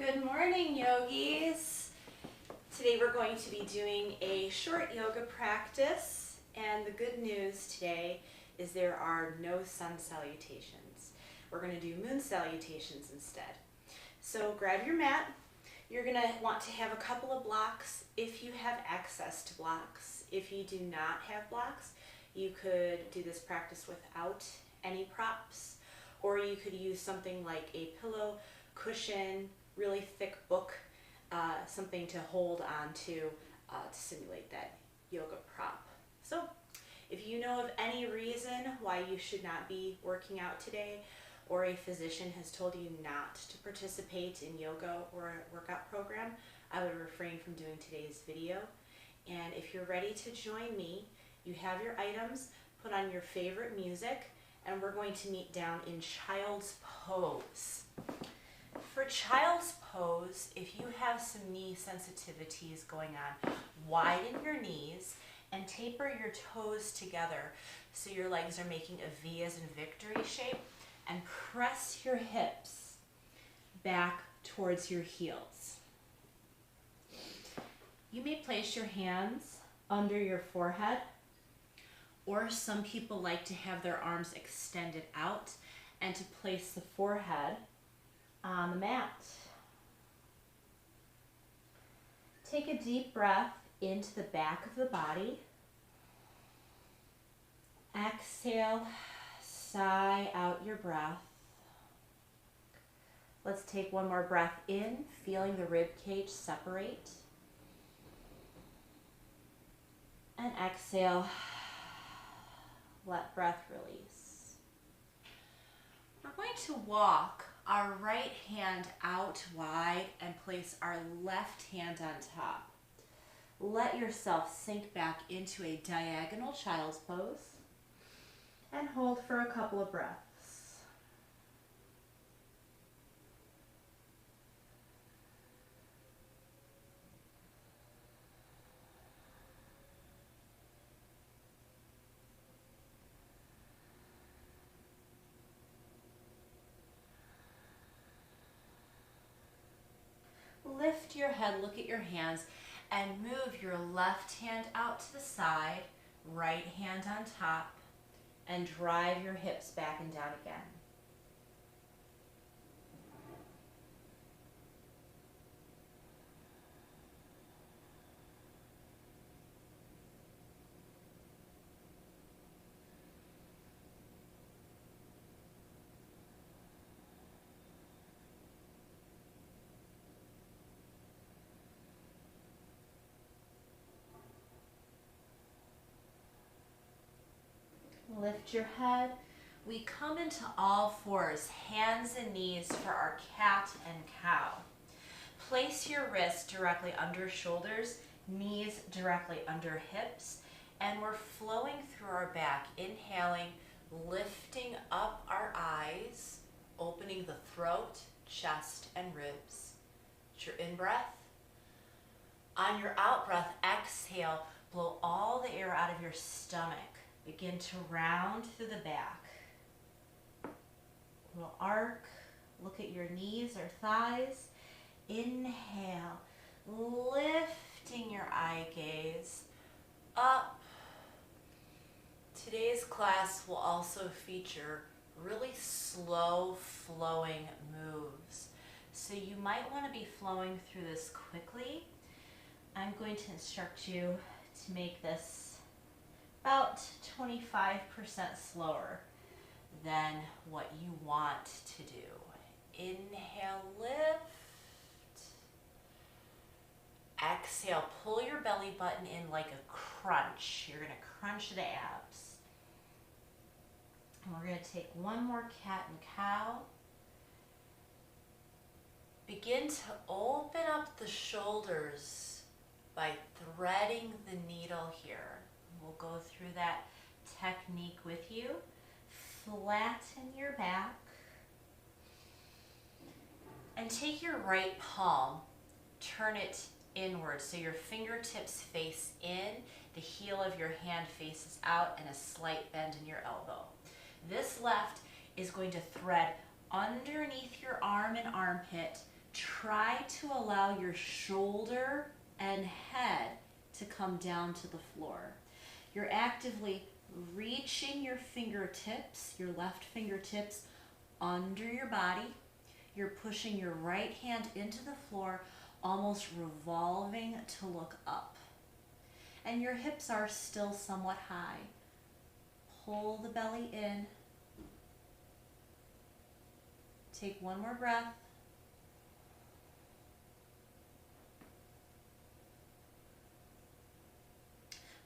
Good morning, yogis. Today we're going to be doing a short yoga practice, and the good news today is there are no sun salutations. We're going to do moon salutations instead. So grab your mat. You're going to want to have a couple of blocks if you have access to blocks. If you do not have blocks, you could do this practice without any props, or you could use something like a pillow, cushion, really thick book, something to hold on to simulate that yoga prop. So if you know of any reason why you should not be working out today, or a physician has told you not to participate in yoga or a workout program, I would refrain from doing today's video. And if you're ready to join me, you have your items, put on your favorite music, and we're going to meet down in child's pose. For child's pose, if you have some knee sensitivities going on, widen your knees and taper your toes together so your legs are making a V as in victory shape, and press your hips back towards your heels. You may place your hands under your forehead, or some people like to have their arms extended out and to place the forehead on the mat. Take a deep breath into the back of the body. Exhale, sigh out your breath. Let's take one more breath in, feeling the rib cage separate. And exhale, let breath release. We're going to walk our right hand out wide and place our left hand on top. Let yourself sink back into a diagonal child's pose and hold for a couple of breaths. Lift your head, look at your hands, and move your left hand out to the side, right hand on top, and drive your hips back and down again. Lift your head. We come into all fours, hands and knees for our cat and cow. Place your wrists directly under shoulders, knees directly under hips, and we're flowing through our back, inhaling, lifting up our eyes, opening the throat, chest, and ribs. It's your in-breath. On your out-breath, exhale, blow all the air out of your stomach. Begin to round through the back. Little arc, look at your knees or thighs. Inhale, lifting your eye gaze up. Today's class will also feature really slow flowing moves. So you might want to be flowing through this quickly. I'm going to instruct you to make this about 25% slower than what you want to do. Inhale, lift. Exhale, pull your belly button in like a crunch. You're going to crunch the abs. And we're going to take one more cat and cow. Begin to open up the shoulders by threading the needle here. We'll go through that technique with you. Flatten your back. And take your right palm, turn it inward so your fingertips face in, the heel of your hand faces out, and a slight bend in your elbow. This left is going to thread underneath your arm and armpit try to allow your shoulder and head to come down to the floor. You're actively reaching your fingertips, your left fingertips, under your body. You're pushing your right hand into the floor, almost revolving to look up. And your hips are still somewhat high. Pull the belly in. Take one more breath.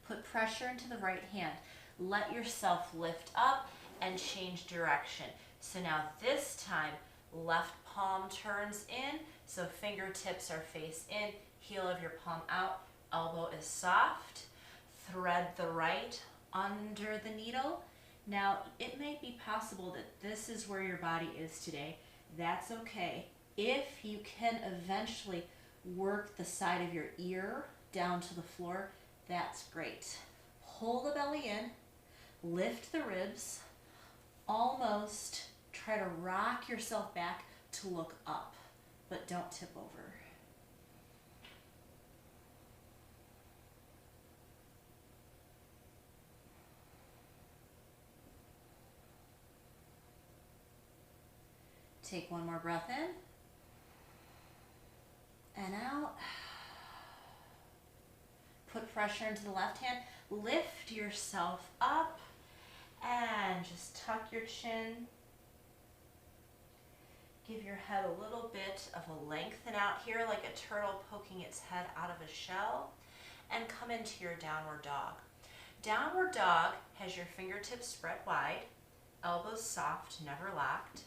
Put pressure into the right hand. Let yourself lift up and change direction. So now this time, left palm turns in, so fingertips are face in, heel of your palm out, elbow is soft. Thread the right under the needle. Now, it may be possible that this is where your body is today. That's okay. If you can eventually work the side of your ear down to the floor, that's great. Pull the belly in, lift the ribs, almost try to rock yourself back to look up, but don't tip over. Take one more breath in and out. Put pressure into the left hand. Lift yourself up and just tuck your chin. Give your head a little bit of a lengthen out here, like a turtle poking its head out of a shell, and come into your downward dog. Downward dog has your fingertips spread wide, elbows soft, never locked.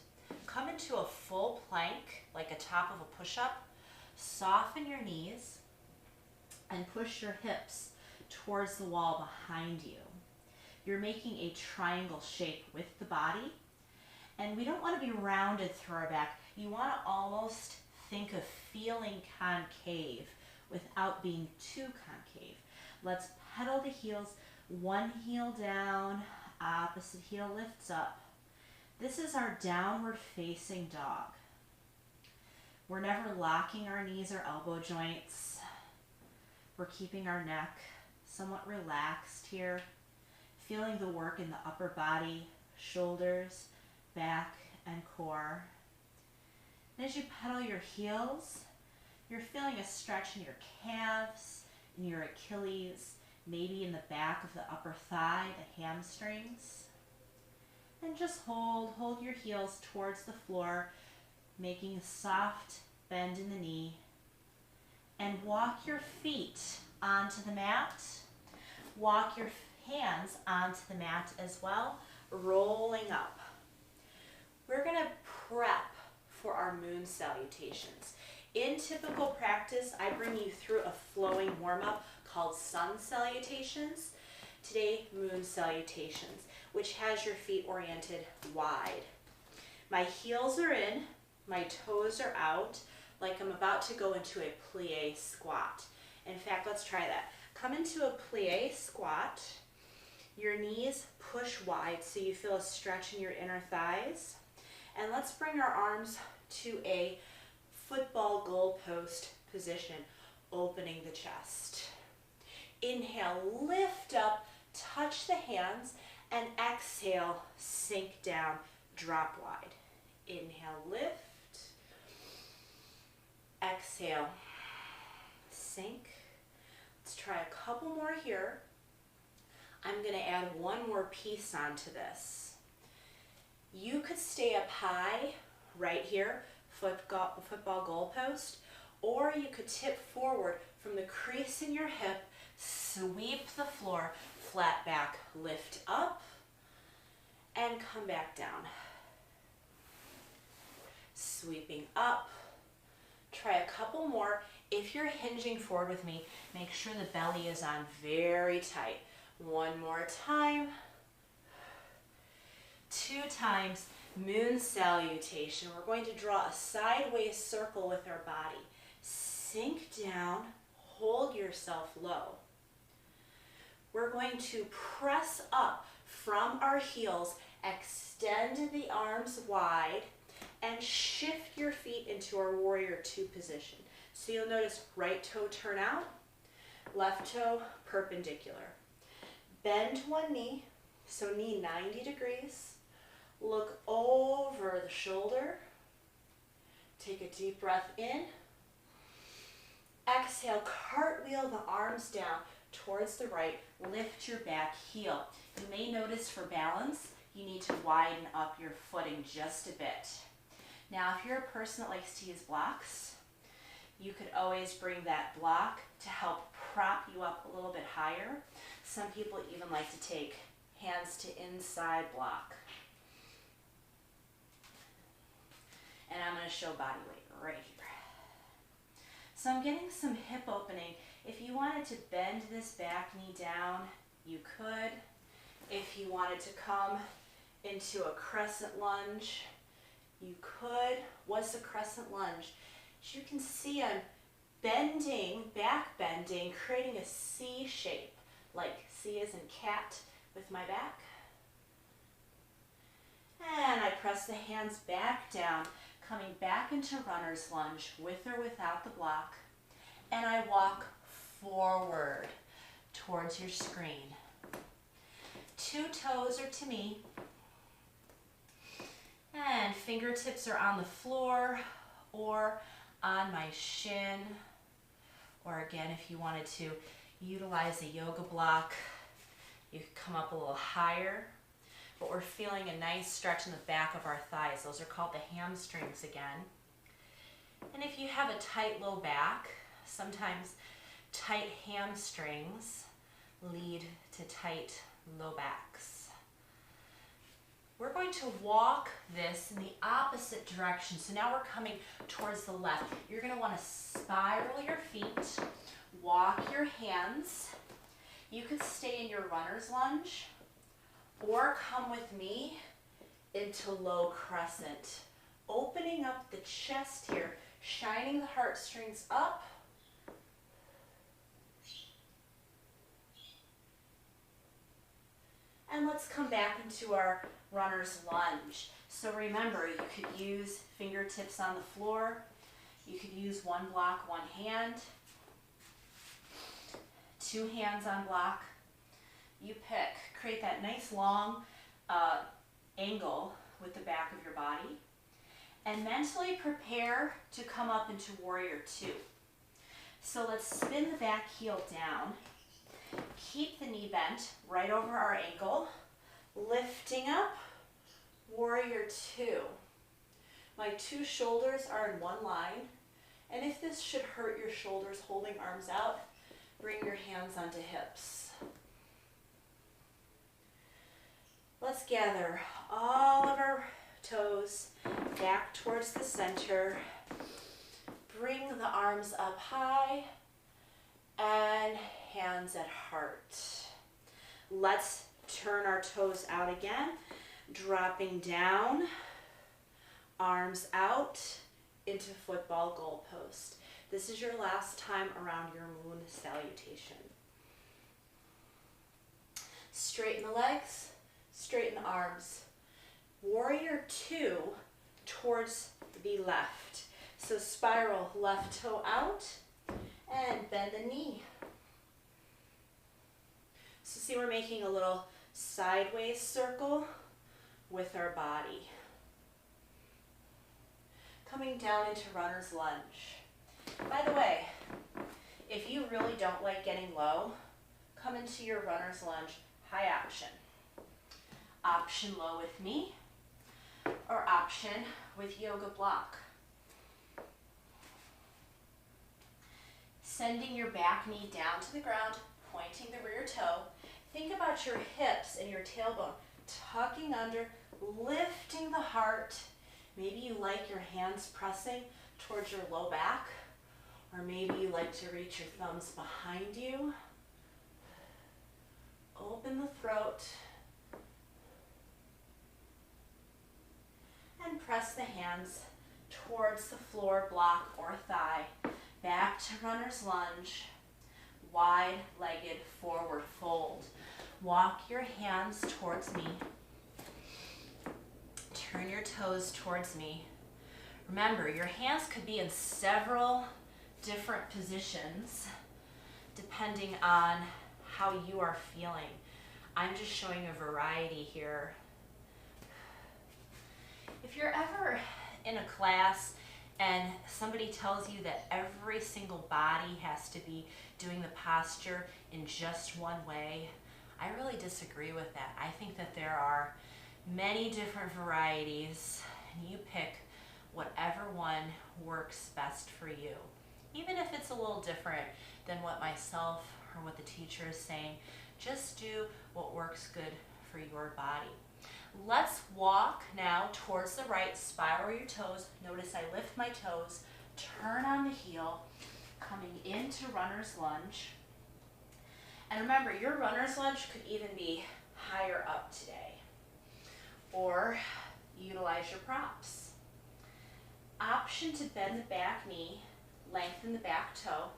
Come into a full plank, like a top of a push-up. Soften your knees and push your hips towards the wall behind you. You're making a triangle shape with the body, and we don't want to be rounded through our back. You want to almost think of feeling concave without being too concave. Let's pedal the heels, one heel down, opposite heel lifts up. This is our downward facing dog. We're never locking our knees or elbow joints. We're keeping our neck somewhat relaxed here, feeling the work in the upper body, shoulders, back, and core. And as you pedal your heels, you're feeling a stretch in your calves, in your Achilles, maybe in the back of the upper thigh, the hamstrings. And just hold your heels towards the floor, making a soft bend in the knee. And walk your feet onto the mat. Walk your hands onto the mat as well, rolling up. We're going to prep for our moon salutations. In typical practice, I bring you through a flowing warm-up called sun salutations. Today, moon salutations, which has your feet oriented wide. My heels are in, my toes are out, like I'm about to go into a plie squat. In fact, let's try that. Come into a plie squat. Your knees push wide so you feel a stretch in your inner thighs. And let's bring our arms to a football goalpost position, opening the chest. Inhale, lift up, touch the hands, and exhale, sink down, drop wide. Inhale, lift. Exhale, sink. Let's try a couple more here. I'm going to add one more piece onto this. You could stay up high right here, football goalpost, or you could tip forward from the crease in your hip, sweep the floor, flat back, lift up, and come back down. Sweeping up. Try a couple more. If you're hinging forward with me, make sure the belly is on very tight. One more time. 2 times. Moon salutation. We're going to draw a sideways circle with our body. Sink down, hold yourself low. We're going to press up from our heels, extend the arms wide, and shift your feet into our warrior two position. So you'll notice right toe turn out, left toe perpendicular. Bend one knee, so knee 90 degrees. Look over the shoulder. Take a deep breath in. Exhale, cartwheel the arms down towards the right. Lift your back heel. You may notice for balance, you need to widen up your footing just a bit. Now, if you're a person that likes to use blocks, you could always bring that block to help prop you up a little bit higher. Some people even like to take hands to inside block. And I'm going to show body weight right here. So I'm getting some hip opening. If you wanted to bend this back knee down, you could. If you wanted to come into a crescent lunge, you could. What's a crescent lunge? As you can see, I'm bending, back bending, creating a C shape, like C as in cat with my back. And I press the hands back down, coming back into runner's lunge with or without the block. And I walk forward towards your screen. Two toes are to me. And fingertips are on the floor or on my shin. Or again, if you wanted to utilize a yoga block, you could come up a little higher. But we're feeling a nice stretch in the back of our thighs. Those are called the hamstrings again. And if you have a tight low back, sometimes tight hamstrings lead to tight low backs. We're going to walk this in the opposite direction. So now we're coming towards the left. You're going to want to spiral your feet, walk your hands. You could stay in your runner's lunge or come with me into low crescent. Opening up the chest here, shining the heartstrings up. And let's come back into our runner's lunge. So remember, you could use fingertips on the floor. You could use one block, one hand. Two hands on block. You pick. Create that nice long angle with the back of your body. And mentally prepare to come up into warrior two. So let's spin the back heel down. Keep the knee bent right over our ankle. Lifting up, warrior two. My two shoulders are in one line. And if this should hurt your shoulders holding arms out, bring your hands onto hips. Let's gather all of our toes back towards the center. Bring the arms up high and hands at heart. Let's turn our toes out again, dropping down, arms out into football goal post. This is your last time around your moon salutation. Straighten the legs, straighten the arms. Warrior two towards the left. So spiral left toe out and bend the knee. So see, we're making a little sideways circle with our body. Coming down into runner's lunge. By the way, if you really don't like getting low, come into your runner's lunge, high option. Option low with me, or option with yoga block. Sending your back knee down to the ground, pointing the rear toe. Think about your hips and your tailbone, tucking under, lifting the heart. Maybe you like your hands pressing towards your low back, or maybe you like to reach your thumbs behind you. Open the throat. And press the hands towards the floor, block, or thigh. Back to runner's lunge. Wide-legged forward fold. Walk your hands towards me. Turn your toes towards me. Remember, your hands could be in several different positions depending on how you are feeling. I'm just showing a variety here. If you're ever in a class and somebody tells you that every single body has to be doing the posture in just one way, I really disagree with that. I think that there are many different varieties, and you pick whatever one works best for you. Even if it's a little different than what myself or what the teacher is saying, just do what works good for your body. Let's walk now towards the right, spiral your toes. Notice I lift my toes, turn on the heel, coming into runner's lunge. And remember, your runner's lunge could even be higher up today, or utilize your props. Option to bend the back knee, lengthen the back toe,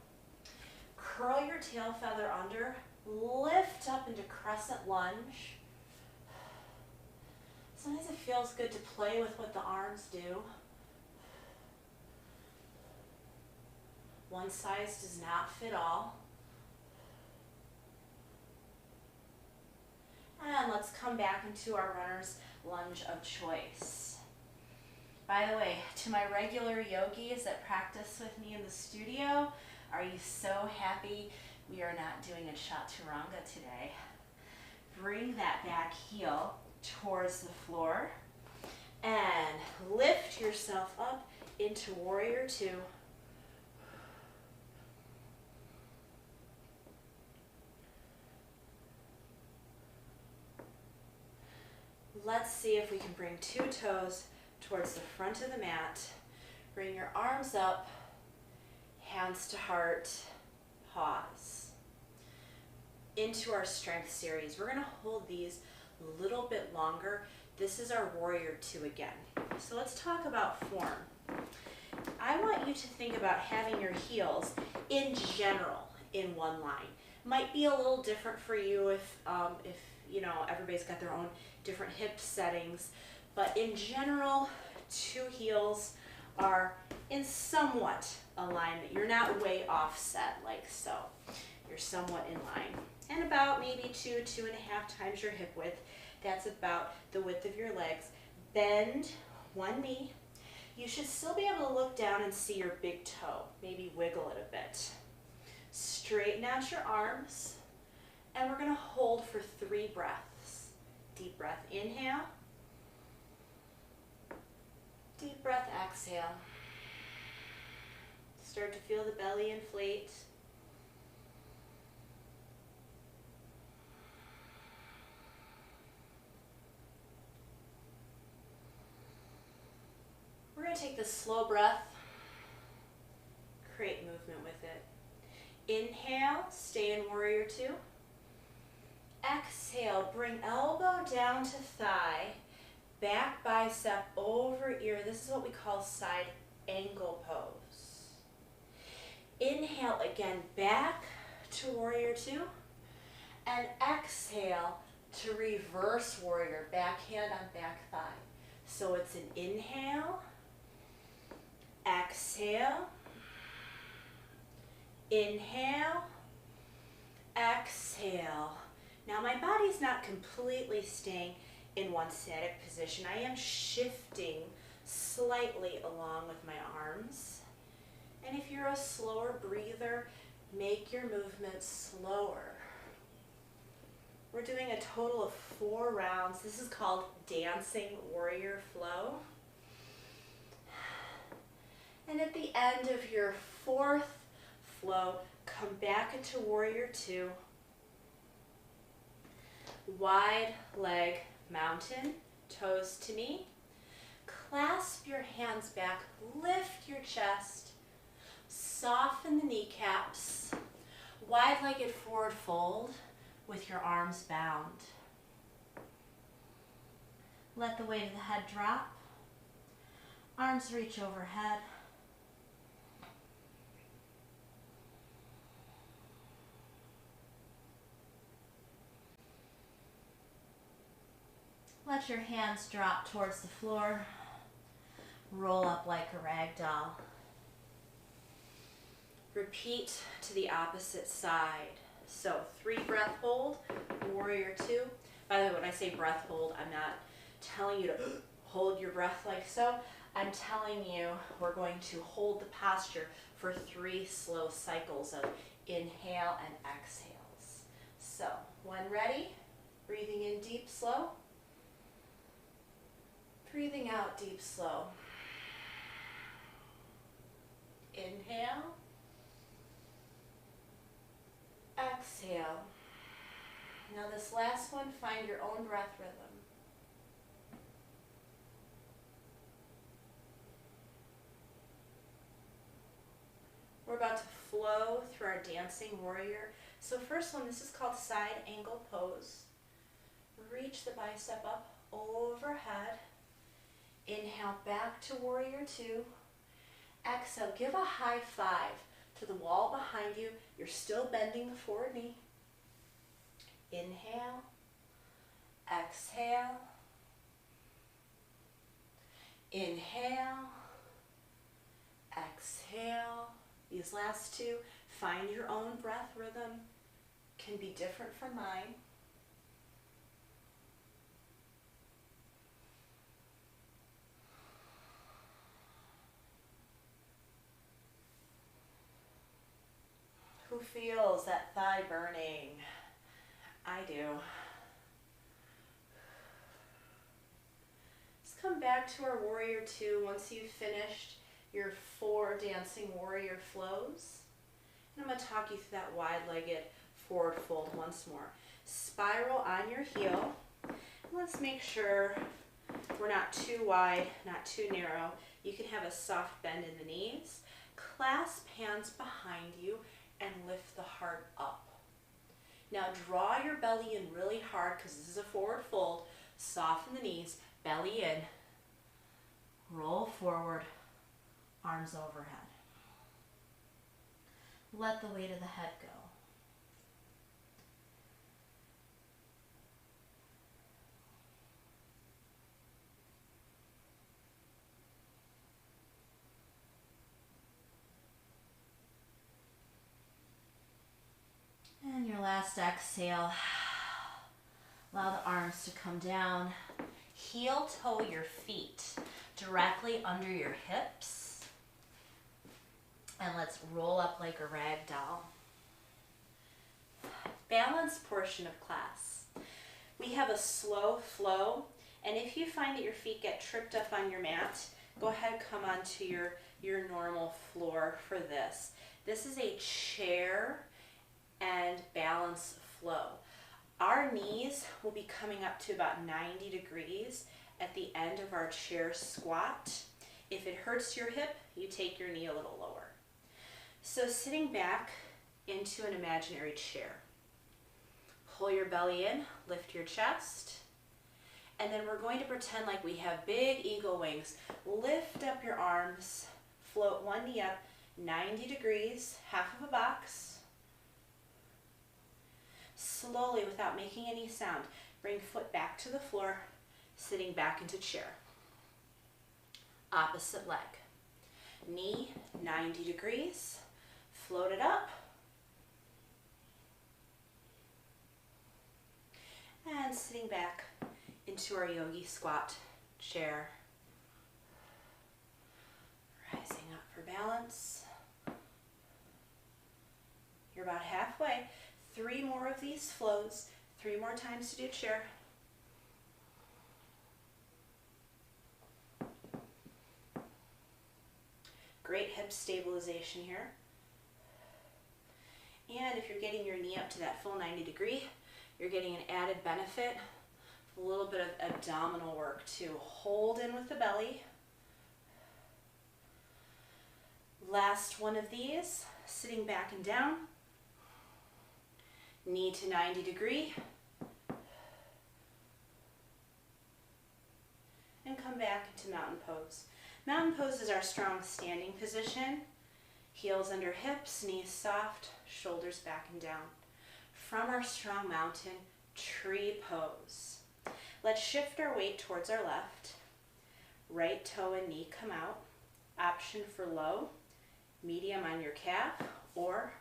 curl your tail feather under, lift up into crescent lunge. Sometimes it feels good to play with what the arms do. One size does not fit all. And let's come back into our runner's lunge of choice. By the way, to my regular yogis that practice with me in the studio, are you so happy we are not doing a chaturanga today? Bring that back heel towards the floor and lift yourself up into warrior two. Let's see if we can bring two toes towards the front of the mat. Bring your arms up, hands to heart, pause. Into our strength series. We're going to hold these a little bit longer. This is our warrior two again. So let's talk about form. I want you to think about having your heels in general in one line. Might be a little different for you if you know, everybody's got their own different hip settings, but in general, two heels are in somewhat alignment. You're not way offset like so. You're somewhat in line. And about maybe 2.5 times your hip width. That's about the width of your legs. Bend one knee. You should still be able to look down and see your big toe. Maybe wiggle it a bit. Straighten out your arms. And we're going to hold for 3 breaths. Deep breath, inhale. Deep breath, exhale. Start to feel the belly inflate. We're going to take this slow breath, create movement with it. Inhale, stay in warrior two. Exhale, bring elbow down to thigh, back bicep over ear. This is what we call side angle pose. Inhale again, back to warrior two. And exhale to reverse warrior, back hand on back thigh. So it's an inhale, exhale, inhale, exhale. Now my body's not completely staying in one static position. I am shifting slightly along with my arms. And if you're a slower breather, make your movement slower. We're doing a total of 4 rounds. This is called Dancing Warrior Flow. And at the end of your 4th flow, come back into Warrior Two. Wide leg mountain, toes to knee. Clasp your hands back, lift your chest, soften the kneecaps, wide-legged forward fold with your arms bound. Let the weight of the head drop, arms reach overhead. Let your hands drop towards the floor. Roll up like a rag doll. Repeat to the opposite side. So 3 breath hold, warrior 2. By the way, when I say breath hold, I'm not telling you to hold your breath like so. I'm telling you we're going to hold the posture for 3 slow cycles of inhale and exhales. So when ready, breathing in deep, slow. Breathing out deep, slow. Inhale. Exhale. Now this last one, find your own breath rhythm. We're about to flow through our dancing warrior. So first one, this is called side angle pose. Reach the bicep up overhead. Inhale back to warrior 2. Exhale, give a high 5 to the wall behind you. You're still bending the forward knee. Inhale, exhale, inhale, exhale. These last 2, find your own breath rhythm. Can be different from mine. Who feels that thigh burning? I do. Let's come back to our warrior 2 once you've finished your 4 dancing warrior flows. And I'm going to talk you through that wide-legged forward fold once more. Spiral on your heel. Let's make sure we're not too wide, not too narrow. You can have a soft bend in the knees. Clasp hands behind you and lift the heart up. Now draw your belly in really hard because this is a forward fold. Soften the knees, belly in. Roll forward, arms overhead. Let the weight of the head go. And your last exhale, allow the arms to come down. Heel toe your feet directly under your hips. And let's roll up like a rag doll. Balance portion of class. We have a slow flow, and if you find that your feet get tripped up on your mat, go ahead, come onto your normal floor for this. This is a chair and balance flow. Our knees will be coming up to about 90 degrees at the end of our chair squat. If it hurts your hip, you take your knee a little lower. So sitting back into an imaginary chair. Pull your belly in, lift your chest, and then we're going to pretend like we have big eagle wings. Lift up your arms, float one knee up 90 degrees, half of a box. Slowly, without making any sound, bring foot back to the floor, sitting back into chair. Opposite leg. Knee 90 degrees, float it up. And sitting back into our yogi squat chair. Rising up for balance. You're about halfway. 3 more of these flows. 3 more times to do chair. Great hip stabilization here. And if you're getting your knee up to that full 90 degree, you're getting an added benefit, a little bit of abdominal work to hold in with the belly. Last one of these, sitting back and down. Knee to 90 degree. And come back into mountain pose. Mountain pose is our strong standing position. Heels under hips, knees soft, shoulders back and down. From our strong mountain, tree pose. Let's shift our weight towards our left. Right toe and knee come out. Option for low, medium on your calf, or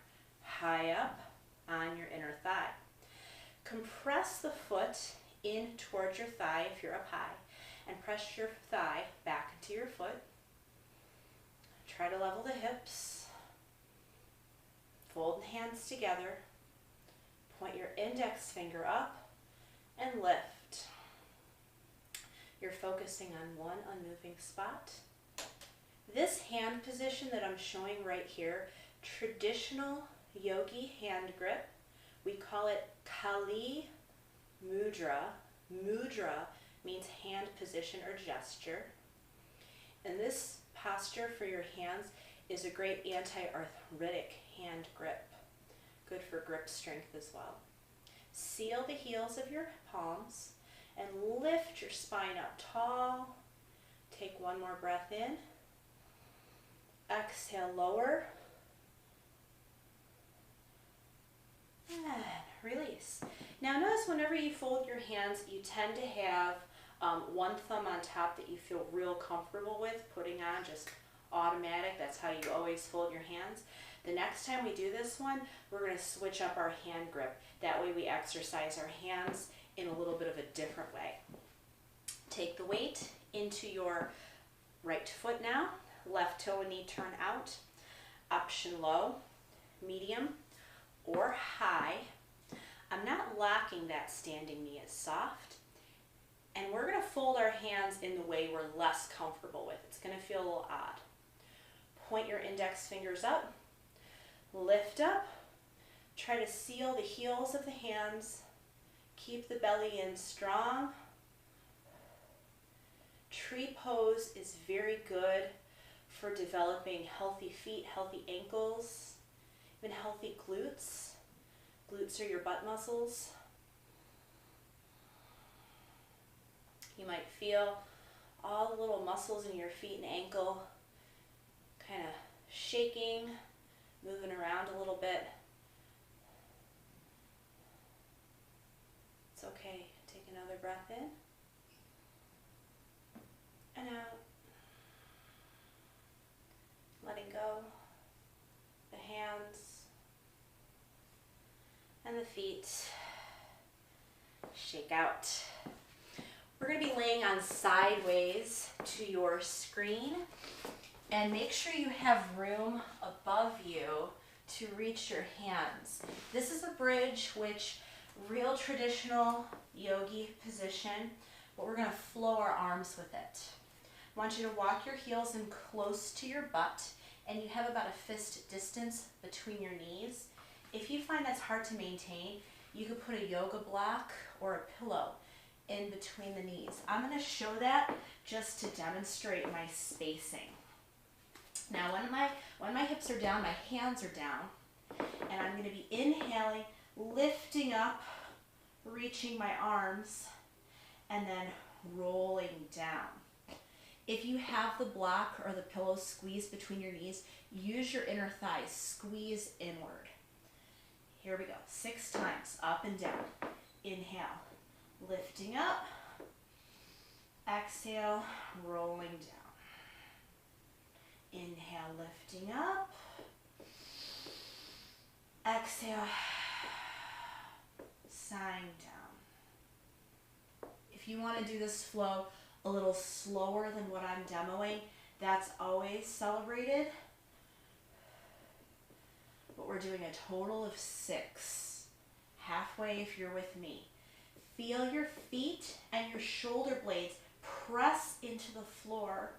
high up on your inner thigh. Compress the foot in towards your thigh if you're up high, and press your thigh back into your foot. Try to level the hips. Fold the hands together. Point your index finger up and lift. You're focusing on one unmoving spot. This hand position that I'm showing right here, traditional yogi hand grip, we call it Kali Mudra. Mudra means hand position or gesture. And this posture for your hands is a great anti-arthritic hand grip. Good for grip strength as well. Seal the heels of your palms and lift your spine up tall. Take one more breath in. Exhale, lower. And release. Now notice whenever you fold your hands, you tend to have one thumb on top that you feel real comfortable with putting on, just automatic. That's how you always fold your hands. The next time we do this one, we're going to switch up our hand grip. That way we exercise our hands in a little bit of a different way. Take the weight into your right foot now. Left toe and knee turn out. Option low, medium, or high. I'm not locking that standing knee, it's soft. And we're going to fold our hands in the way we're less comfortable with. It's going to feel a little odd. Point your index fingers up. Lift up. Try to seal the heels of the hands. Keep the belly in strong. Tree pose is very good for developing healthy feet, healthy ankles, even healthy glutes. Glutes are your butt muscles. You might feel all the little muscles in your feet and ankle kind of shaking, moving around a little bit. It's okay. Take another breath in and out. Letting go the hands and the feet. Shake out. We're going to be laying on sideways to your screen, and make sure you have room above you to reach your hands. This is a bridge, which real traditional yogi position, but we're going to flow our arms with it. I want you to walk your heels in close to your butt, and you have about a fist distance between your knees. If you find that's hard to maintain, you could put a yoga block or a pillow in between the knees. I'm going to show that just to demonstrate my spacing. Now when my hips are down, my hands are down, and I'm going to be inhaling, lifting up, reaching my arms, and then rolling down. If you have the block or the pillow squeezed between your knees, use your inner thighs, squeeze inward. Here we go, 6 times, up and down. Inhale, lifting up. Exhale, rolling down. Inhale, lifting up. Exhale, sighing down. If you want to do this flow a little slower than what I'm demoing, that's always celebrated. But we're doing a total of 6. Halfway if you're with me. Feel your feet and your shoulder blades press into the floor,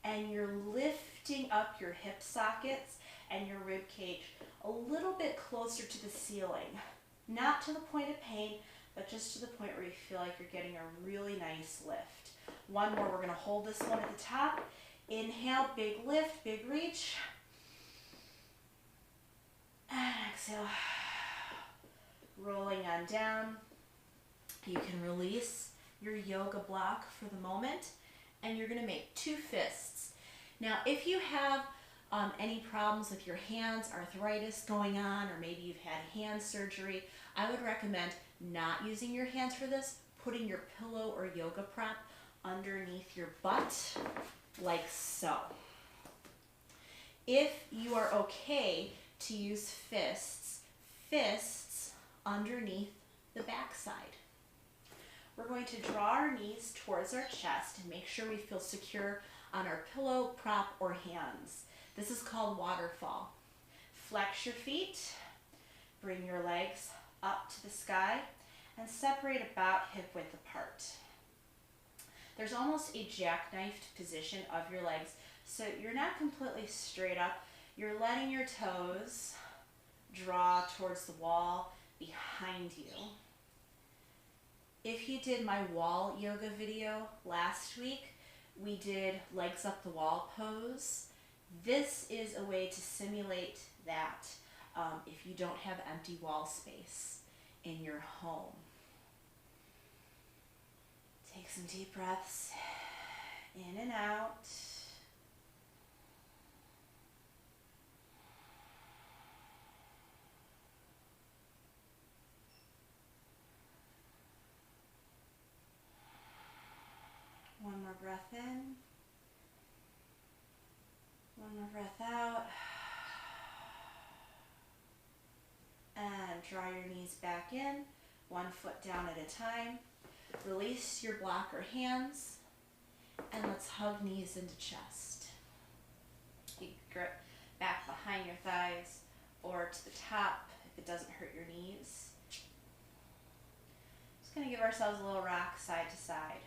and you're lifting up your hip sockets and your rib cage a little bit closer to the ceiling. Not to the point of pain, but just to the point where you feel like you're getting a really nice lift. One more, we're going to hold this one at the top. Inhale, big lift, big reach. And exhale, rolling on down. You can release your yoga block for the moment, and you're going to make 2 fists. Now, if you have any problems with your hands, arthritis going on, or maybe you've had hand surgery, I would recommend not using your hands for this, putting your pillow or yoga prop underneath your butt, like so. If you are okay to use fists underneath the backside. We're going to draw our knees towards our chest and make sure we feel secure on our pillow, prop, or hands. This is called waterfall. Flex your feet, bring your legs up to the sky, and separate about hip width apart. There's almost a jackknifed position of your legs, so you're not completely straight up. You're letting your toes draw towards the wall behind you. If you did my wall yoga video last week, we did legs up the wall pose. This is a way to simulate that if you don't have empty wall space in your home. Take some deep breaths in and out. One more breath in. One more breath out. And draw your knees back in, 1 foot down at a time. Release your blocker hands, and let's hug knees into chest. You grip back behind your thighs or to the top if it doesn't hurt your knees. Just going to give ourselves a little rock side to side.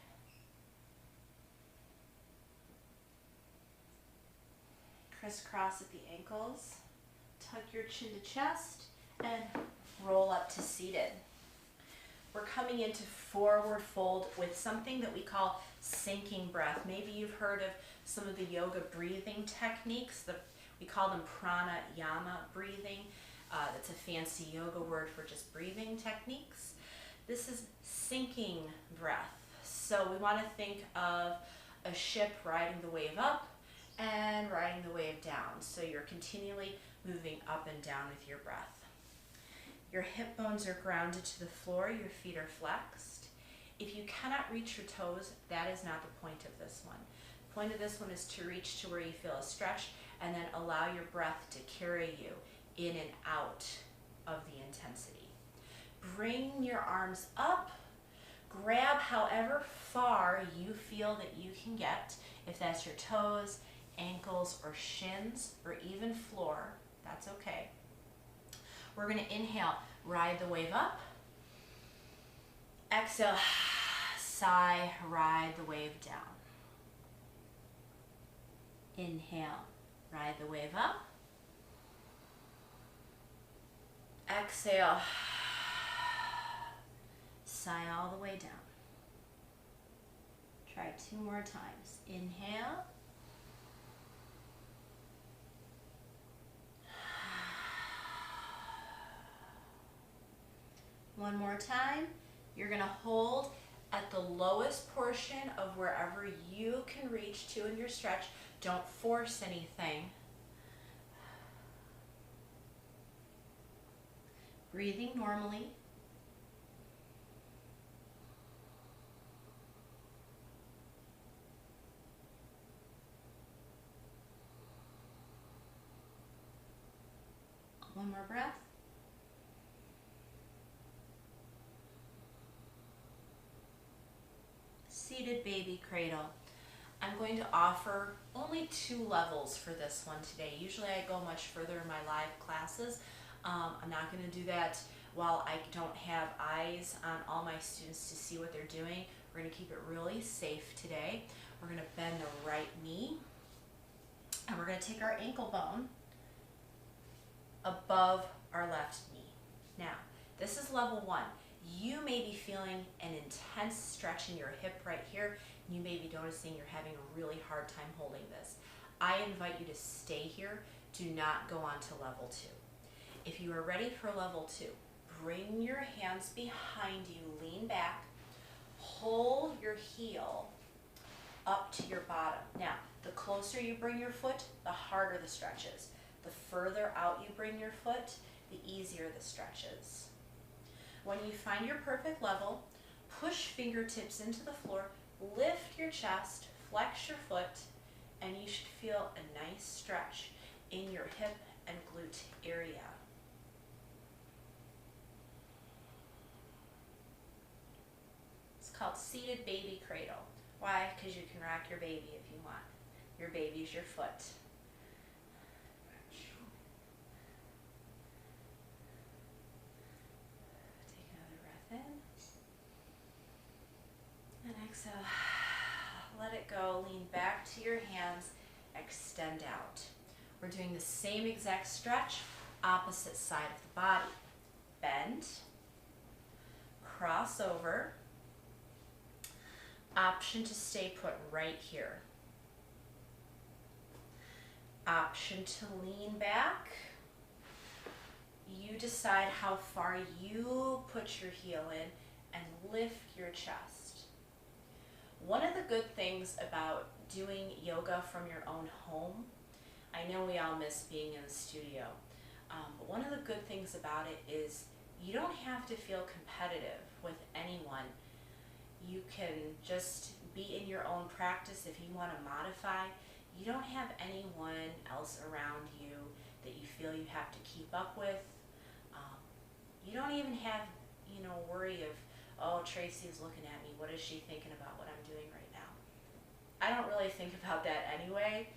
Crisscross at the ankles, tuck your chin to chest, and roll up to seated. We're coming into forward fold with something that we call sinking breath. Maybe you've heard of some of the yoga breathing techniques. We call them pranayama breathing. That's a fancy yoga word for just breathing techniques. This is sinking breath. So we want to think of a ship riding the wave up and riding the wave down. So you're continually moving up and down with your breath. Your hip bones are grounded to the floor, your feet are flexed. If you cannot reach your toes, that is not the point of this one. The point of this one is to reach to where you feel a stretch and then allow your breath to carry you in and out of the intensity. Bring your arms up, grab however far you feel that you can get, if that's your toes, ankles, or shins, or even floor, that's okay. We're going to inhale, ride the wave up. Exhale, sigh, ride the wave down. Inhale, ride the wave up. Exhale, sigh all the way down. Try 2 more times. Inhale. One more time. You're going to hold at the lowest portion of wherever you can reach to in your stretch. Don't force anything. Breathing normally. One more breath. Seated baby cradle. I'm going to offer only 2 levels for this one today. Usually I go much further in my live classes. I'm not going to do that while I don't have eyes on all my students to see what they're doing. We're going to keep it really safe today. We're going to bend the right knee, and we're going to take our ankle bone above our left knee. Now, this is level 1. You may be feeling an intense stretch in your hip right here. You may be noticing you're having a really hard time holding this. I invite you to stay here. Do not go on to level 2. If you are ready for level 2, bring your hands behind you, lean back, hold your heel up to your bottom. Now, the closer you bring your foot, the harder the stretch is. The further out you bring your foot, the easier the stretch is. When you find your perfect level, push fingertips into the floor, lift your chest, flex your foot, and you should feel a nice stretch in your hip and glute area. It's called seated baby cradle. Why? Because you can rock your baby if you want. Your baby's your foot. Take another breath in. And exhale. Let it go. Lean back to your hands. Extend out. We're doing the same exact stretch, opposite side of the body. Bend. Cross over. Option to stay put right here. Option to lean back. You decide how far you put your heel in and lift your chest. One of the good things about doing yoga from your own home, I know we all miss being in the studio, but one of the good things about it is you don't have to feel competitive with anyone. You can just be in your own practice. If you want to modify, you don't have anyone else around you that you feel you have to keep up with. You don't even have, worry of, oh, Tracy's looking at me. What is she thinking about what I'm doing right now? I don't really think about that anyway,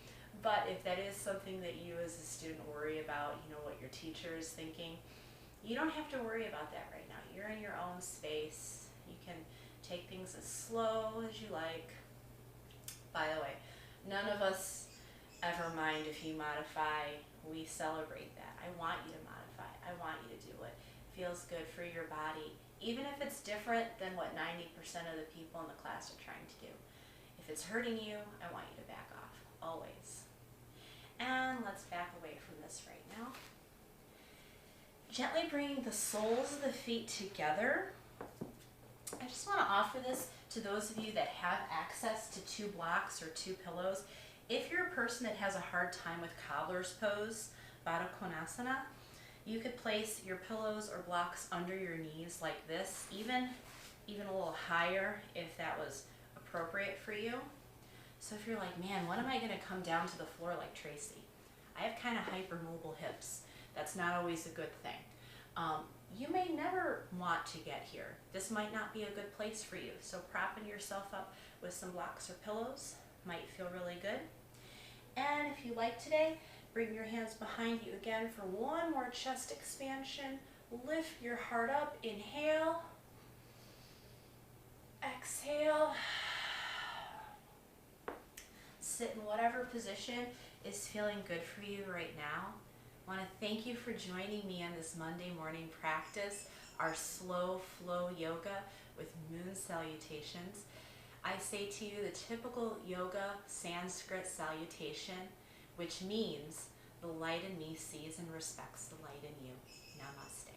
but if that is something that you as a student worry about, what your teacher is thinking, you don't have to worry about that right now. You're in your own space. You can take things as slow as you like. By the way, none of us ever mind if you modify. We celebrate that. I want you to modify. I want you to do what feels good for your body, even if it's different than what 90% of the people in the class are trying to do. If it's hurting you, I want you to back off, always. And let's back away from this right now. Gently bringing the soles of the feet together. I just want to offer this to those of you that have access to 2 blocks or 2 pillows. If you're a person that has a hard time with cobbler's pose, Baddha Konasana, you could place your pillows or blocks under your knees like this, even a little higher if that was appropriate for you. So if you're like, man, when am I going to come down to the floor like Tracy? I have kind of hypermobile hips. That's not always a good thing. You may never want to get here. This might not be a good place for you. So propping yourself up with some blocks or pillows might feel really good. And if you like today, bring your hands behind you again for one more chest expansion. Lift your heart up. Inhale. Exhale. Sit in whatever position is feeling good for you right now. I want to thank you for joining me on this Monday morning practice, our slow flow yoga with moon salutations. I say to you the typical yoga Sanskrit salutation, which means the light in me sees and respects the light in you. Namaste.